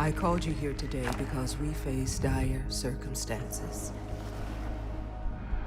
I called you here today because we face dire circumstances.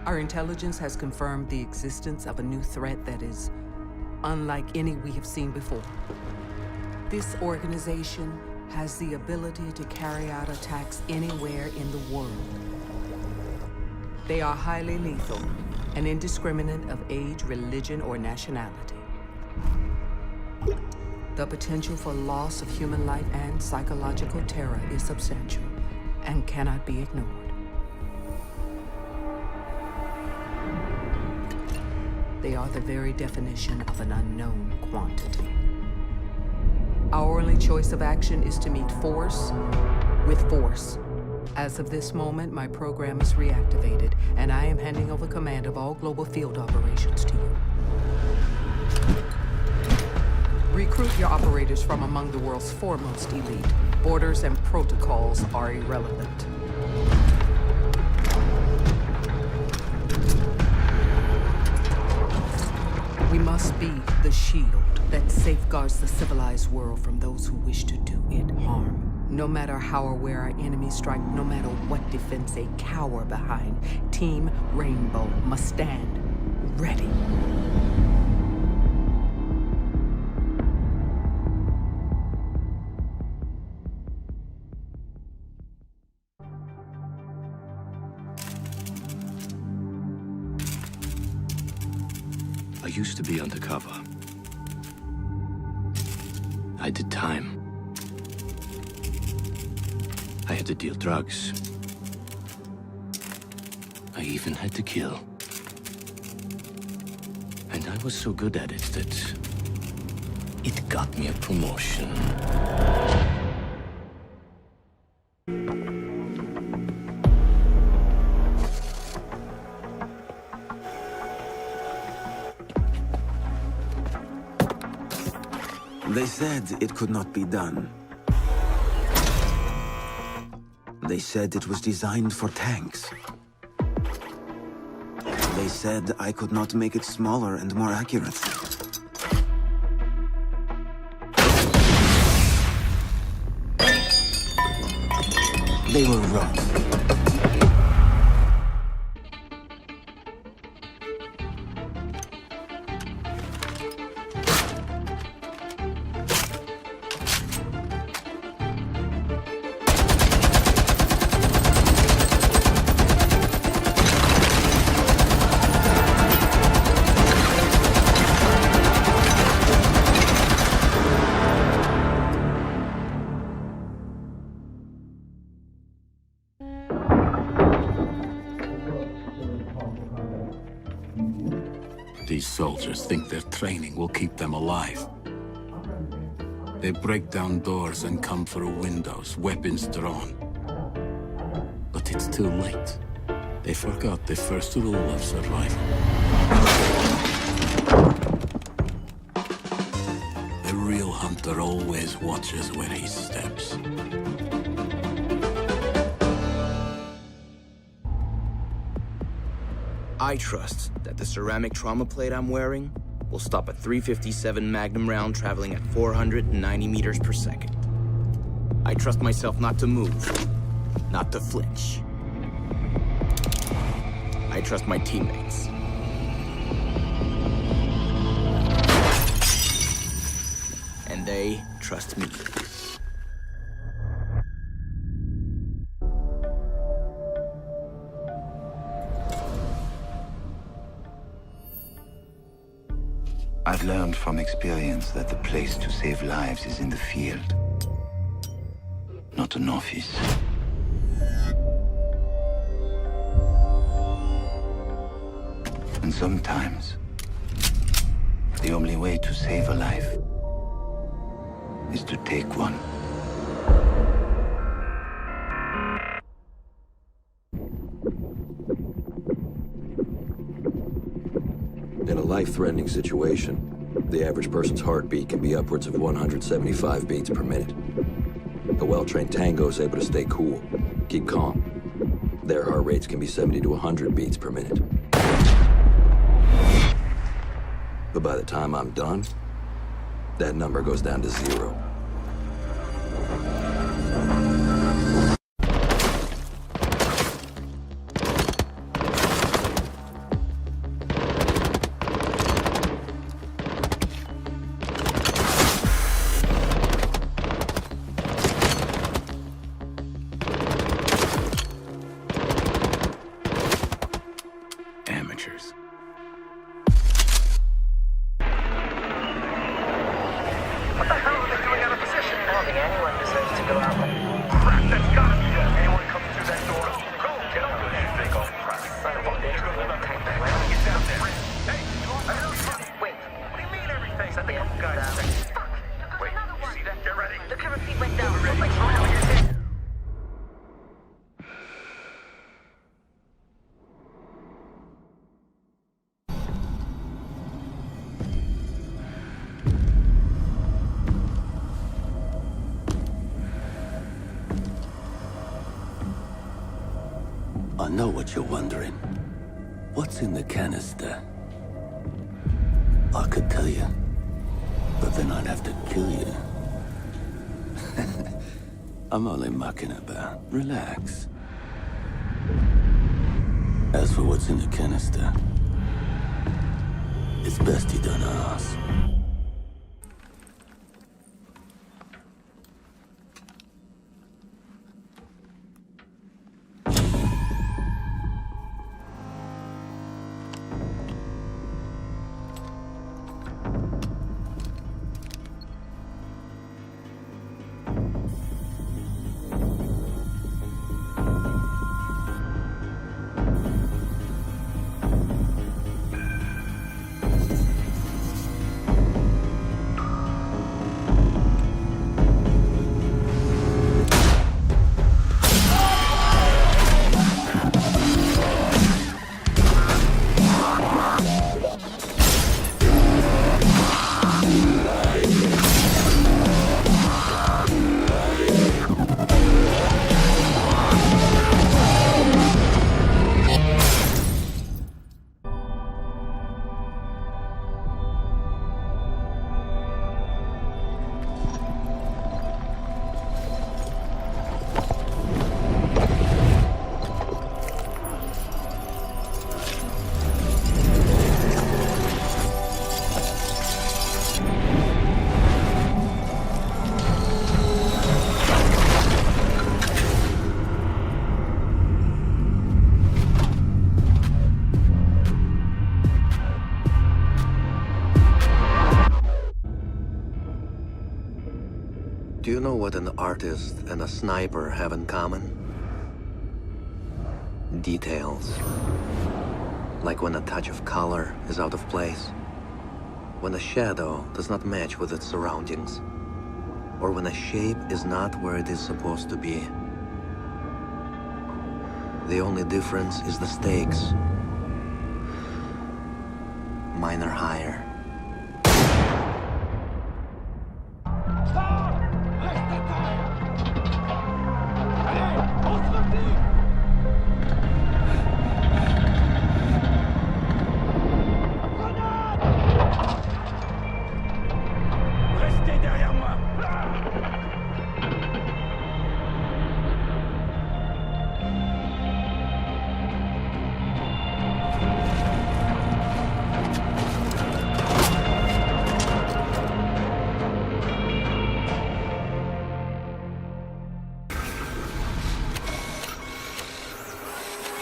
Our intelligence has confirmed the existence of a new threat that is unlike any we have seen before. This organization has the ability to carry out attacks anywhere in the world. They are highly lethal and indiscriminate of age, religion, or nationality. The potential for loss of human life and psychological terror is substantial and cannot be ignored. They are the very definition of an unknown quantity. Our only choice of action is to meet force with force. As of this moment, my program is reactivated, and I am handing over command of all global field operations to you. Recruit your operators from among the world's foremost elite. Orders and protocols are irrelevant. We must be the shield that safeguards the civilized world from those who wish to do it harm. No matter how or where our enemies strike, no matter what defense they cower behind, Team Rainbow must stand ready. I used to be undercover. I did time. I had to deal drugs. I even had to kill. And I was so good at it that it got me a promotion. They said it could not be done. They said it was designed for tanks. They said I could not make it smaller and more accurate. They were wrong. These soldiers think their training will keep them alive. They break down doors and come through windows, weapons drawn. But it's too late. They forgot the first rule of survival. The real hunter always watches where he steps. I trust that the ceramic trauma plate I'm wearing will stop a .357 Magnum round traveling at 490 meters per second. I trust myself not to move, not to flinch. I trust my teammates. And they trust me. I've learned from experience that the place to save lives is in the field, not an office. And sometimes, the only way to save a life is to take one. In a life-threatening situation, the average person's heartbeat can be upwards of 175 beats per minute. A well-trained tango is able to stay cool, keep calm. Their heart rates can be 70 to 100 beats per minute. But by the time I'm done, that number goes down to 0. I know what you're wondering. What's in the canister? I could tell you, but then I'd have to kill you. I'm only mucking about. Relax. As for what's in the canister, it's best you don't ask. Do you know what an artist and a sniper have in common? Details. Like when a touch of color is out of place. When a shadow does not match with its surroundings. Or when a shape is not where it is supposed to be. The only difference is the stakes. Mine are higher.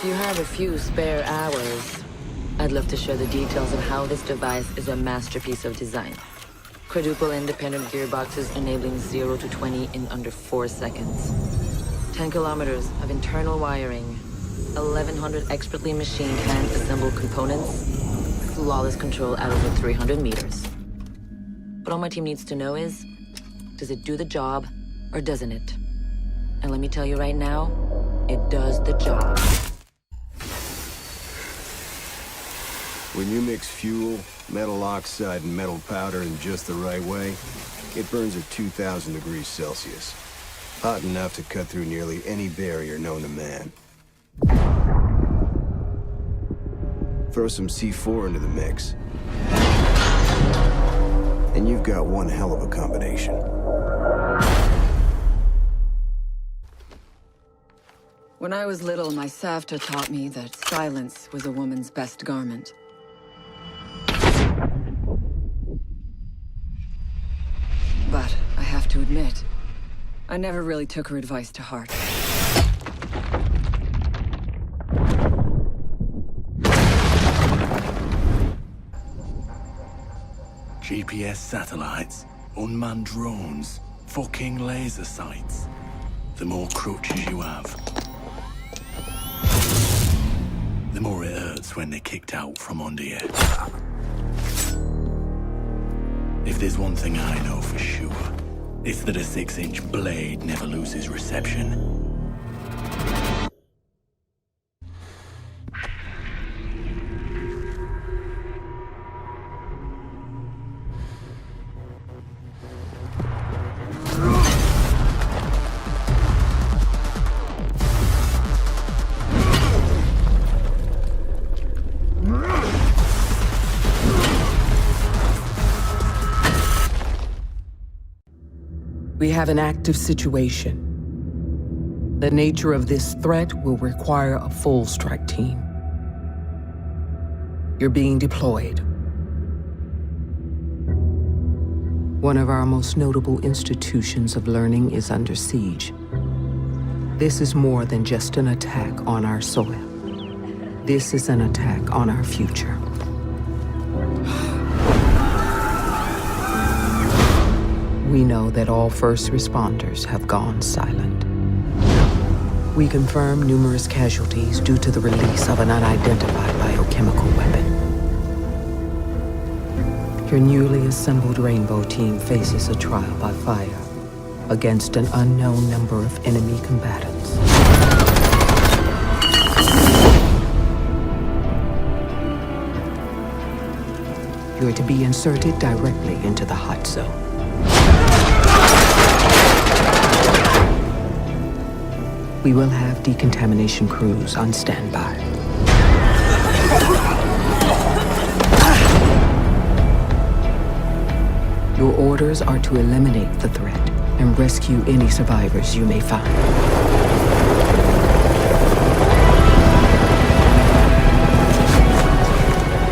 If you have a few spare hours, I'd love to share the details of how this device is a masterpiece of design. Quadruple independent gearboxes enabling 0 to 20 in under 4 seconds. 10 kilometers of internal wiring, 1,100 expertly machined hand-assembled components, flawless control at over 300 meters. What all my team needs to know is, does it do the job or doesn't it? And let me tell you right now, it does the job. When you mix fuel, metal oxide, and metal powder in just the right way, it burns at 2,000 degrees Celsius. Hot enough to cut through nearly any barrier known to man. Throw some C4 into the mix, and you've got one hell of a combination. When I was little, my Savta taught me that silence was a woman's best garment. But I have to admit, I never really took her advice to heart. GPS satellites, unmanned drones, fucking laser sights. The more crutches you have, the more it hurts when they're kicked out from under you. If there's one thing I know for sure, it's that a 6-inch blade never loses reception. We have an active situation. The nature of this threat will require a full strike team. You're being deployed. One of our most notable institutions of learning is under siege. This is more than just an attack on our soil. This is an attack on our future. We know that all first responders have gone silent. We confirm numerous casualties due to the release of an unidentified biochemical weapon. Your newly assembled Rainbow team faces a trial by fire against an unknown number of enemy combatants. You're to be inserted directly into the hot zone. We will have decontamination crews on standby. Your orders are to eliminate the threat and rescue any survivors you may find.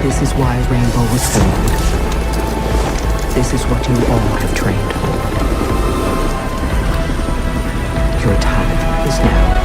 This is why Rainbow was formed. This is what you all have trained for. Your time is now.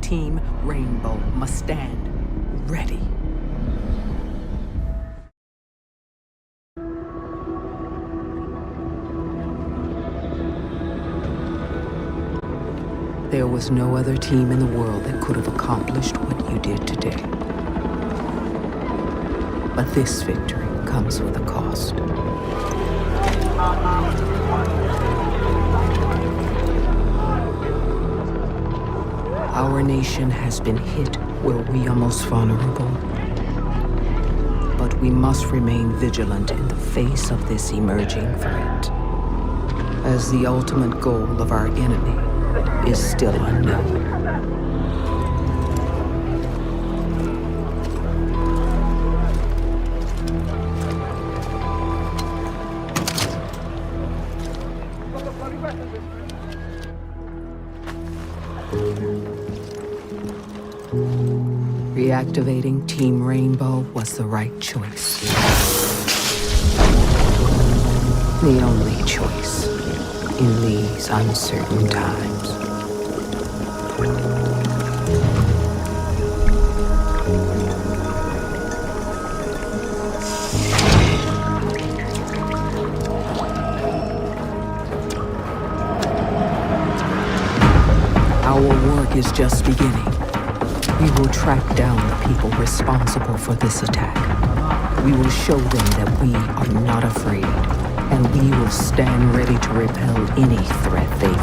Team Rainbow must stand ready. There was no other team in the world that could have accomplished what you did today. But this victory comes with a cost. Our nation has been hit where we are most vulnerable. But we must remain vigilant in the face of this emerging threat, as the ultimate goal of our enemy is still unknown. Reactivating Team Rainbow was the right choice. The only choice in these uncertain times. Our work is just beginning. We will track down the people responsible for this attack. We will show them that we are not afraid, and we will stand ready to repel any threat they